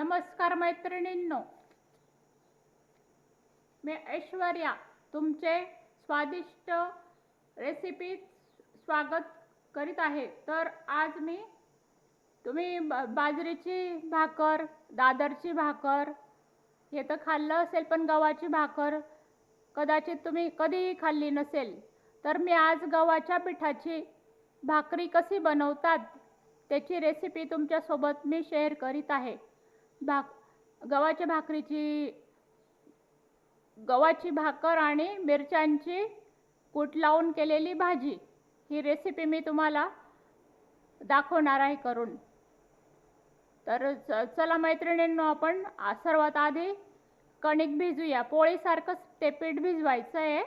नमस्कार मैत्रिणींनो, मी ऐश्वर्या तुमचे स्वादिष्ट रेसिपी स्वागत करीत आहे। तर आज मी तुम्ही बाजरीची भाकर, दादरची भाकर हे तर खाल्लं असेल, पण गव्हाची भाकर कदाचित तुम्ही कधीही खाल्ली नसेल। तर मी आज गव्हाच्या पिठाची भाकरी कशी बनवतात त्याची रेसिपी तुमच्या सोबत मी शेअर करीत आहे। गव्हाची भाकर आणि मिरच्यांची कूट लावून केलेली भाजी ही रेसिपी मी तुम्हाला दाखवणार आहे करून। तर चला मैत्रिणींनो, आपण सर्वात आधी कणिक भिजवूया। पोळीसारखं ते पीठ भिजवायचं आहे।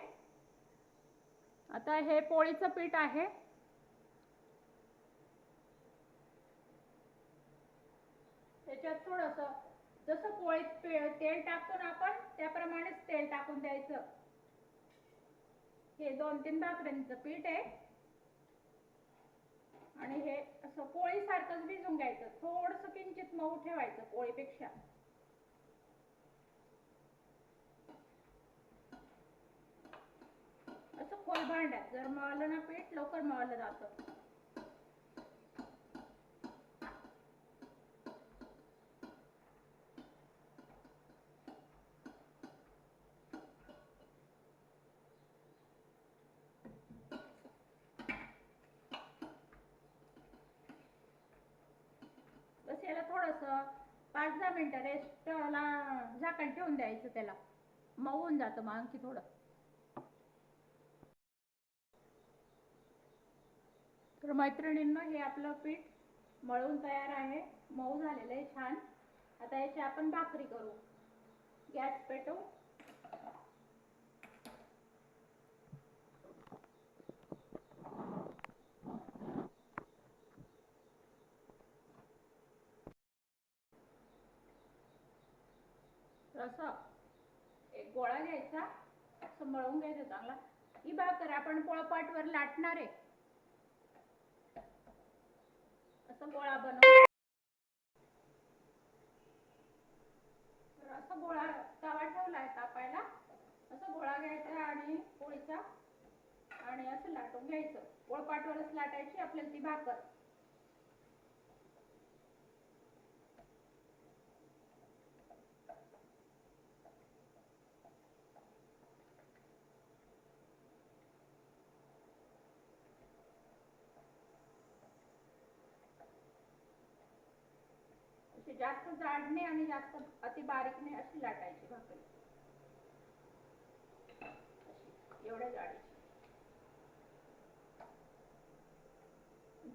आता हे पोळीचं पीठ आहे। त्याच्यात थोडंसं जसं पोळीत तेल टाकतो ना आपण, त्याप्रमाणेच तेल टाकून द्यायचं। हे 2-3 भाकरींचं पीठ आहे आणि हे असं पोळीसारखंच भिजून घ्यायचं। थोडंसं किंचित मऊ ठेवायचं पोळीपेक्षा। असं खोल भांड्यात जर मळलं ना पीठ, लवकर मळलं जातं। बस याला थोडंसं 5-10 मिनिटं रेस्टला झाकण ठेवून द्यायचं, त्याला मऊ होऊन जातं मग आणखी थोडं। तर मैत्रिणींनो, हे आपलं पीठ मळून तयार आहे, मऊ झालेलं आहे छान। आता याची आपण भाकरी करू। गॅस पेटवू। असं एक गोळा घ्यायचा, असं मळून घ्यायचं चांगला। ही भाकर आपण पोळपाटवर लाटणार आहे। असं गोळा बनवून असं गोळा तवा ठेवलाय तापायला, असं गोळा घ्यायचा आणि पोळीचा आणि असं लाटून घ्यायचं। पोळपाटवरच लाटायची आपल्याला ती भाकर। अशी जास्त जाड नाही आणि जास्त अति बारीक नाही, अशी लाटायची भाकरी। एवढ्या जाडीची।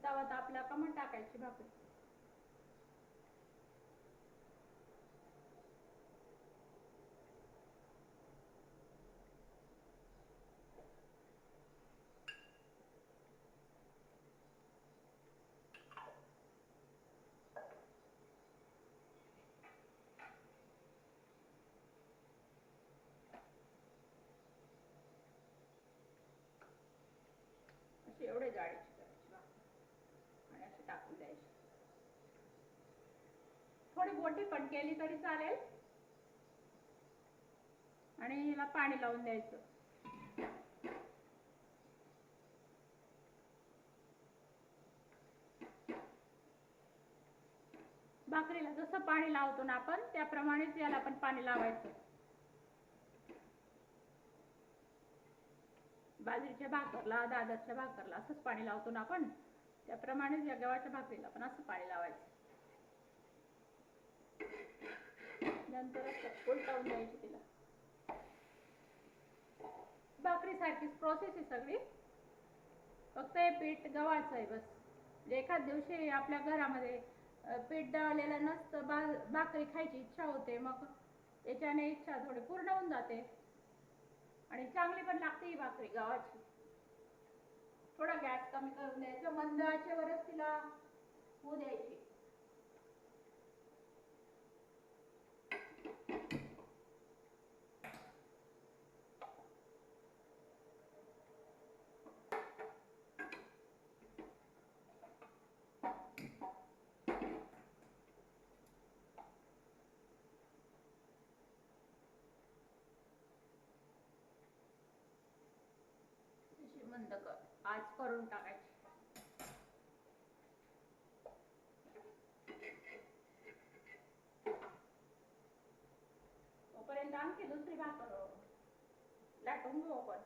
तवा तापला का मग टाकायची भाकरी। अशी एवढ्या जाडीची करायची भाकरी आणि अशी टाकून द्यायची। थोडी मोठी पण केली तरी चालेल आणि हिला पाणी लावून द्यायचं। भाकरीला जसं पाणी लावतो ना आपण, त्याप्रमाणेच याला पण पाणी लावायचं। बाजरीच्या भाकरला, दादरच्या भाकरला असंच पाणी लावतो ना आपण, त्याप्रमाणेच या गव्हाच्या भाकरीला पण असं पाणी लावायचं। नंतर उलटवून द्यायची तिला। भाकरी सारखीच प्रोसेस आहे सगळी, फक्त हे पीठ गव्हाचं आहे बस। एखाद दिवशी आपल्या घरामध्ये पीठ दळलेलं नसतं, भाकरी खायची इच्छा होते, मग त्याच्याने इच्छा थोडी पूर्ण होऊन जाते आणि चांगली पण लागते ही भाकरी गव्हाची। थोडा गॅस कमी करून द्यायचा, मंद आचेवरच तिला होऊ द्यायची। बंद कर, आज करून टाकायची. तोपर्यंत आणखी दुसरी भाकर लाटून घेऊ आपण.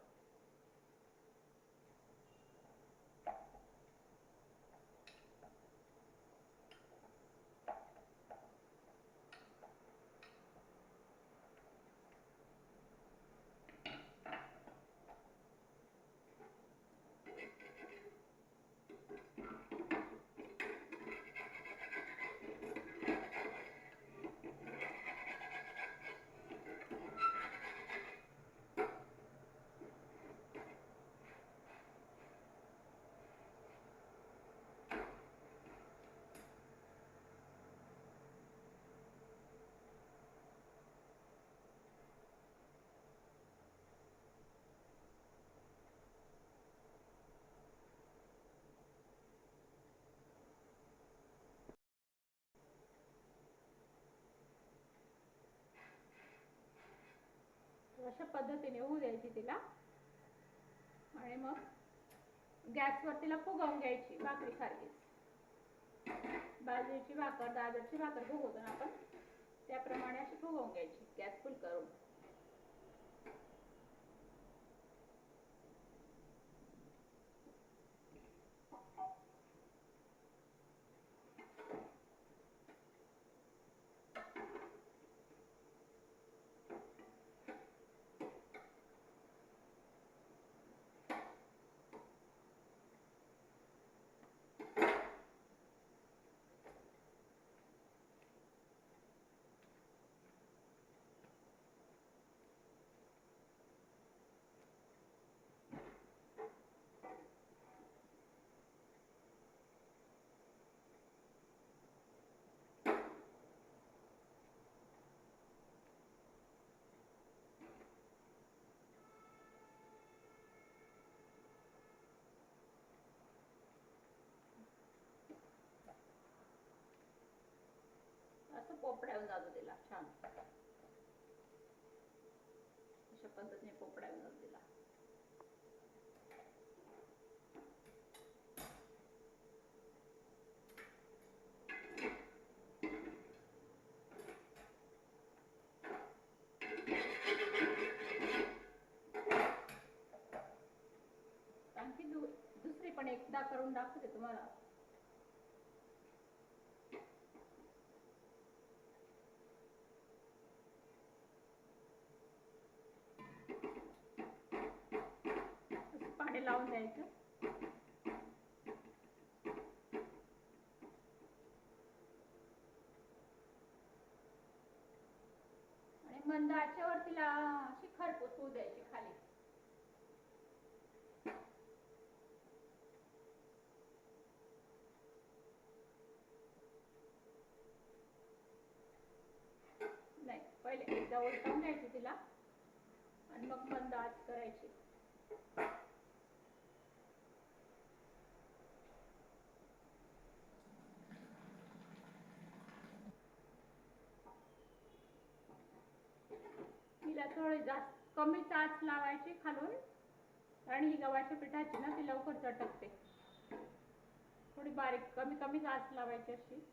अशा पद्धतीने होऊ द्यायची तिला आणि मग गॅसवर तिला फुगवून घ्यायची भाकरी सारखीच. बाजरीची भाकर, दादरची भाकर फुगवतो ना आपण, त्याप्रमाणे अशी फुगवून घ्यायची गॅस फुल करून. असं पोपड्यावर जातो तिला छान. अशा पद्धतीने पोपड्यावर जातो तिला. आणखी दुसरी पण एकदा करून दाखवते तुम्हाला. पाणी लावून द्यायचं. आणि मंद आचेवर तिला अशी खरपूस होऊ द्यायची खाली. नाही, पहिले एकदा उलटवून घ्यायची तिला आणि मग मंद आच करायची. तिला थोडी जास्त कमी आच लावायची खालून, आणि ही गव्हाच्या पिठाची ना ती लवकर चटकते. थोडी बारीक कमी आच लावायची अशी.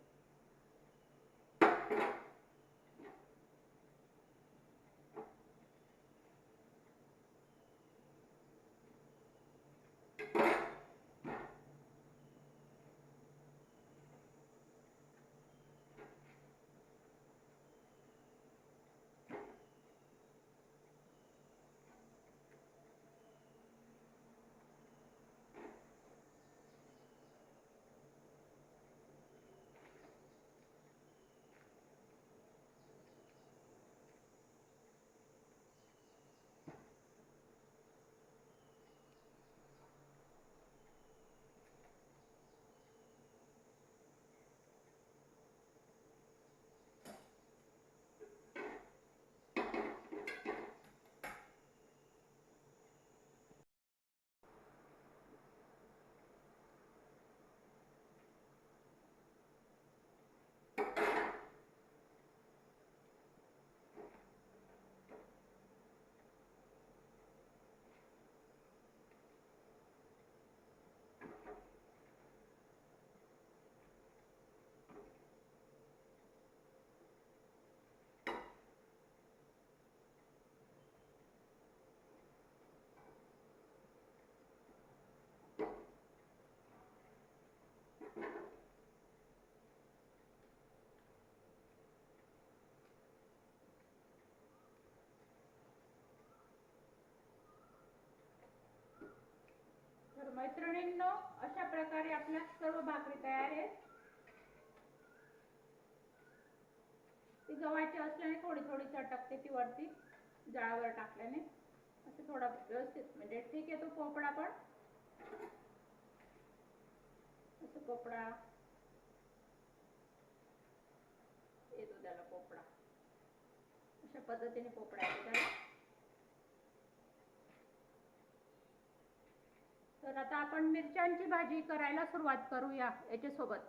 मैत्रिणींनो, अशा प्रकारे आपल्या सर्व भाकरी तयार आहेत. ती गव्हाची असल्याने थोडी थोडी चटकते ती वरती जाळावर टाकल्याने. असं थोडा व्यवस्थित म्हणजे ठीक आहे. तो पोपडा पण असं पोपडा येतो त्याला. पोपडा अशा पद्धतीने पोपडा येतो त्याला. तर आता आपण मिरच्यांची भाजी करायला सुरुवात करूया याच्यासोबत.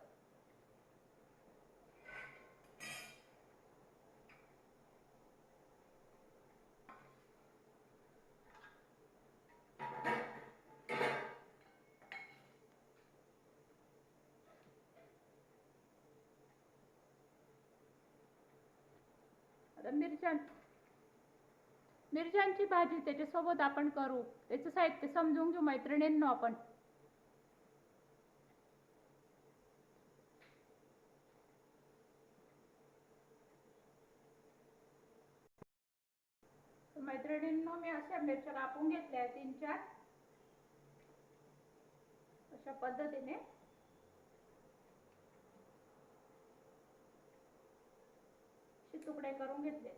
आता मिरच्यांची भाजी त्याच्यासोबत आपण करू. त्याचं साहित्य समजून घेऊ मैत्रिणींनो आपण. मैत्रिणींनो, मी अशा मिरच्या कापून घेतल्या 3-4 अशा पद्धतीने. तुकडे करून घेतले.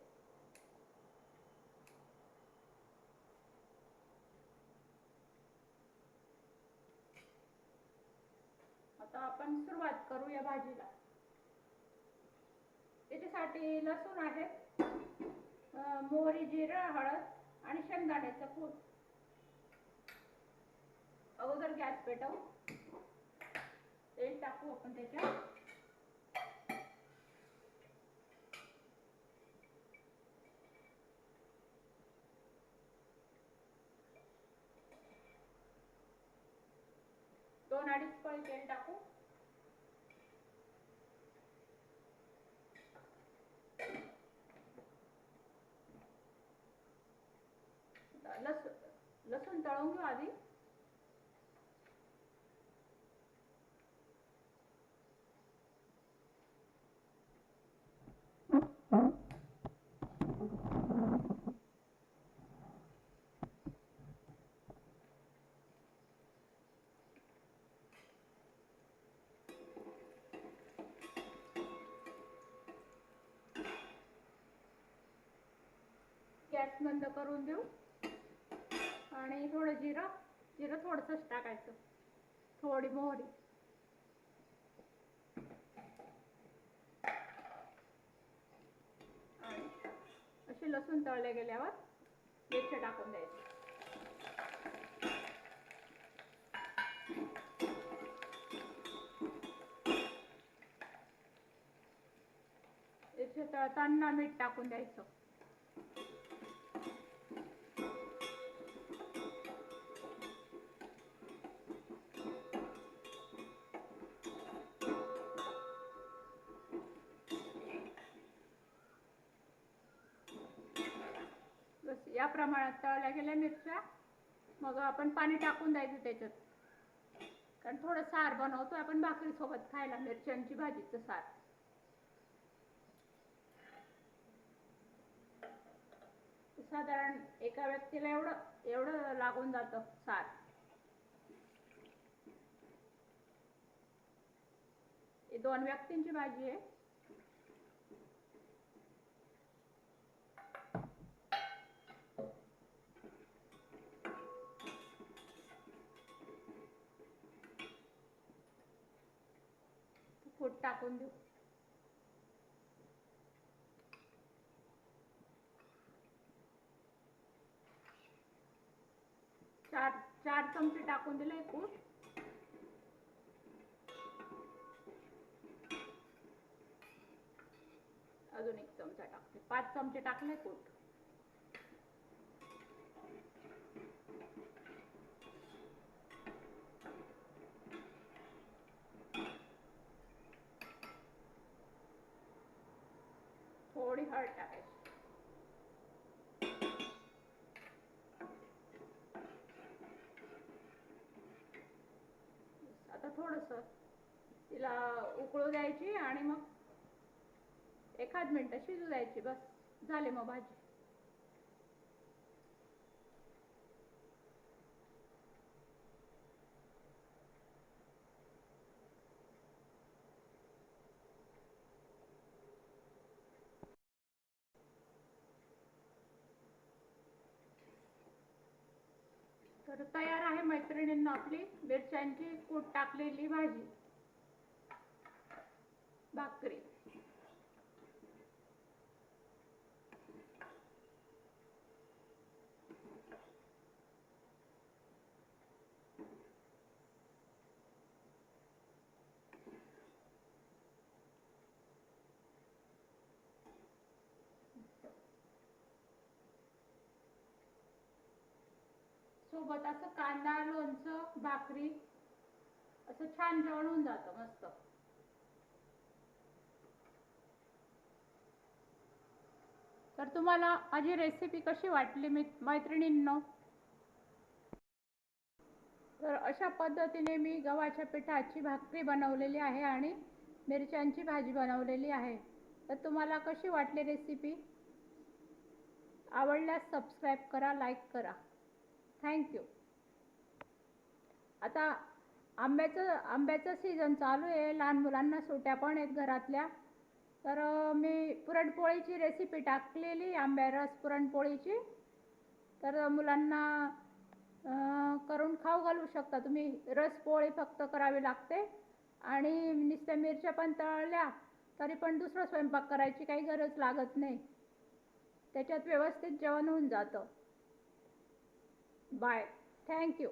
आता आपण सुरुवात करू या भाजीला. त्याच्यासाठी लसूण आहे, मोहरी, जिरा, हळद आणि शेंगदाण्याचं कूट. अगोदर गॅस पेटवू, तेल टाकू आपण त्याच्यात. दोन 2.5 पळी तेल टाकू. लसूण तळून घेऊ आधी. गॅस बंद करून देऊ आणि थोडं जिरं थोडंसंच टाकायचं. थोडी मोहरी आणि असे लसूण तळले गेल्यावर मिरच्या टाकून द्यायचे. मिरच्या तळताना मीठ टाकून द्यायचं. या प्रमाणात तळल्या गेल्या मिरच्या. मग आपण पाणी टाकून द्यायचं त्याच्यात, कारण थोडं सार बनवतो आपण भाकरी सोबत खायला, मिरच्यांची भाजीचं सार. साधारण एका व्यक्तीला एवढं लागून जातं सार. ही 2 व्यक्तींची भाजी आहे. कूट टाकून देऊ. चार चमचे टाकून दिले कूट. अजून 1 चमचा टाकते. 5 चमचे टाकले कूट. थोडी हळद टाकायची. आता थोडंसं तिला उकळू द्यायची आणि मग 1 मिनिट शिजू द्यायची. बस झाली मग भाजी. तर तयार आहे मैत्रिणींना आपली मिरच्यांची कूट टाकलेली भाजी भाकरी. सोबत असं कांदा लोणचं भाकरी असं छान जेवण होऊन जातं मस्त. तर तुम्हाला माझी रेसिपी कशी वाटली मैत्रिणींनो? तर अशा पद्धतीने मी गव्हाच्या पिठाची भाकरी बनवलेली आहे आणि मिरच्यांची भाजी बनवलेली आहे. तर तुम्हाला कशी वाटली रेसिपी? आवडल्यास सबस्क्राईब करा, लाईक करा. थँक्यू. आता आंब्याचं सीझन चालू आहे, लहान मुलांना सुट्या पण आहेत घरातल्या. तर मी पुरणपोळीची रेसिपी टाकलेली, आंबा रस पुरणपोळीची. तर मुलांना करून खाऊ घालू शकता तुम्ही. रसपोळी फक्त करावी लागते आणि नुसत्या मिरच्या पण तळल्या तरी पण दुसरा स्वयंपाक करायची काही गरज लागत नाही. त्याच्यात व्यवस्थित जेवण होऊन जातं. बाय. थँक्यू.